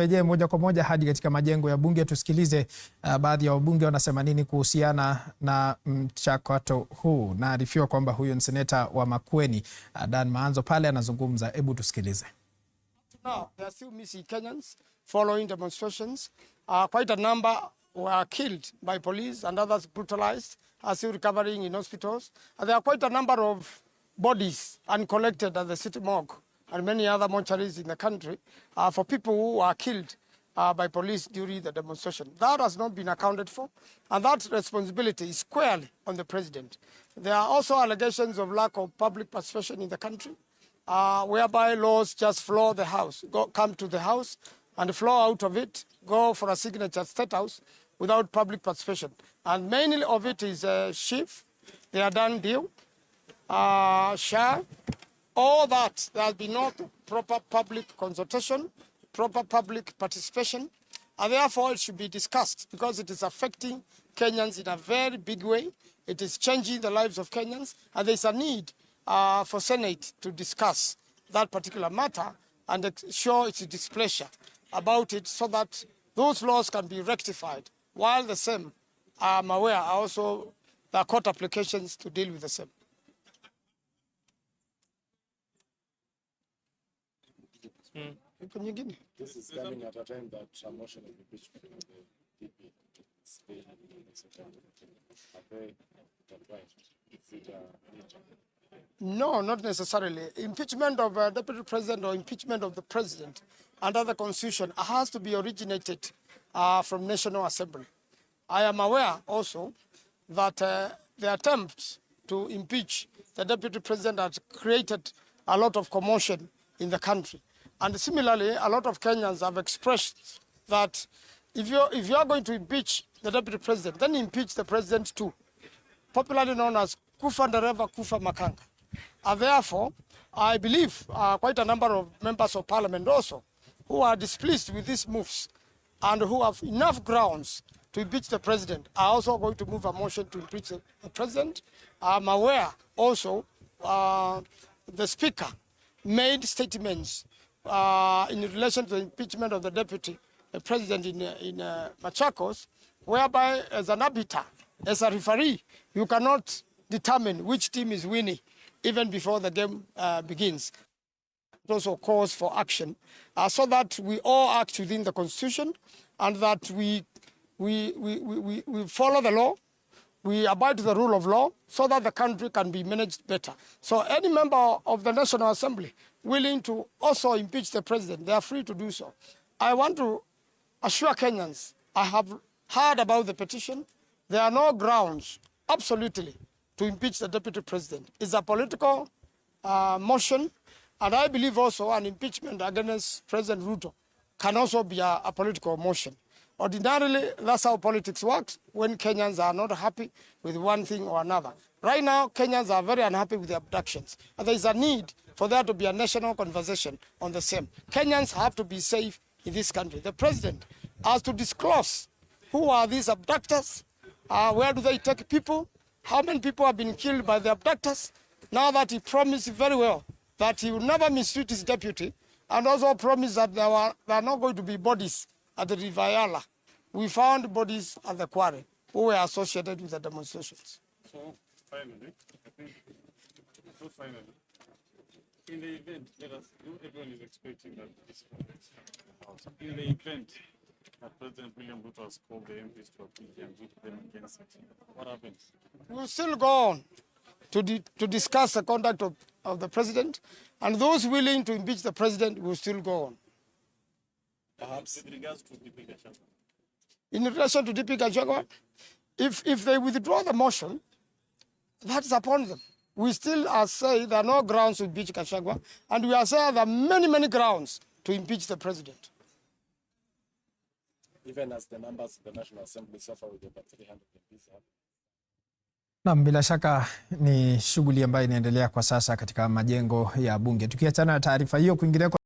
Rejea moja kwa moja hadi katika majengo ya bunge tusikilize baadhi ya wabunge wanasema nini kuhusiana na mchakato huu. Naarifiwa kwamba huyo ni seneta wa Makueni Maanzo pale anazungumza. Hebu tusikilize. Now, there are still missing Kenyans following demonstrations. Quite a number were killed by police and others brutalized, are still recovering in hospitals. And there are quite a number of bodies uncollected at the city morgue and many other mortuaries in the country for people who were killed by police during the demonstration. That has not been accounted for, and that responsibility is squarely on the president. There are also allegations of lack of public participation in the country, whereby laws just floor the house, come to the house and flow out of it, go for a signature at State House without public participation. And mainly of it is SHIF, they are done deal, SHA, all that. There has been no proper public consultation, proper public participation, and therefore it should be discussed because it is affecting Kenyans in a very big way. It is changing the lives of Kenyans, and there is a need for Senate to discuss that particular matter and show its displeasure about it so that those laws can be rectified. While the same, I'm aware, also there are court applications to deal with the same. This is coming at a time that a motion of impeachment of the DP is being No, not necessarily. Impeachment of a deputy president or impeachment of the president under the constitution has to be originated from National Assembly. I am aware also that the attempt to impeach the deputy president has created a lot of commotion in the country. And similarly, a lot of Kenyans have expressed that if you are going to impeach the deputy president, then impeach the president too, popularly known as Kufa Ndereva Kufa Makanga. And therefore, I believe quite a number of members of parliament also who are displeased with these moves and who have enough grounds to impeach the president are also going to move a motion to impeach the president. I'm aware also the speaker made statements in relation to the impeachment of the deputy president in Machakos, whereby as an arbiter, as a referee, you cannot determine which team is winning even before the game begins. It also calls for action so that we all act within the constitution and that we follow the law, we abide to the rule of law so that the country can be managed better. So any member of the National Assembly willing to also impeach the president, they are free to do so. I want to assure Kenyans, I have heard about the petition. There are no grounds, absolutely, to impeach the deputy president. It's a political motion, and I believe also an impeachment against President Ruto can also be a political motion. Ordinarily, that's how politics works when Kenyans are not happy with one thing or another. Right now, Kenyans are very unhappy with the abductions, and there is a need for there to be a national conversation on the same. Kenyans have to be safe in this country. The president has to disclose who are these abductors, where do they take people, how many people have been killed by the abductors, now that he promised very well that he will never mistreat his deputy, and also promised that there are not going to be bodies at the Riviera. We found bodies at the quarry who were associated with the demonstrations. So finally, in the event, everyone is expecting that this in the event that President William Ruto has called the MPs to appeal and vote them against it, what happens? We'll still go on to discuss the conduct of the president, and those willing to impeach the president will still go on. Perhaps with regards to DP Gachagua. In relation to DP Gachagua, if they withdraw the motion, that's upon them. We still say there are no grounds to impeach Gachagua, and we are saying there are many, many grounds to impeach the president. Even as the numbers of the National Assembly suffer with about 300 MPs. Na bila shaka ni shughuli ambayo inaendelea kwa sasa katika majengo ya bunge. Tukiachana na taarifa hiyo, kwingineko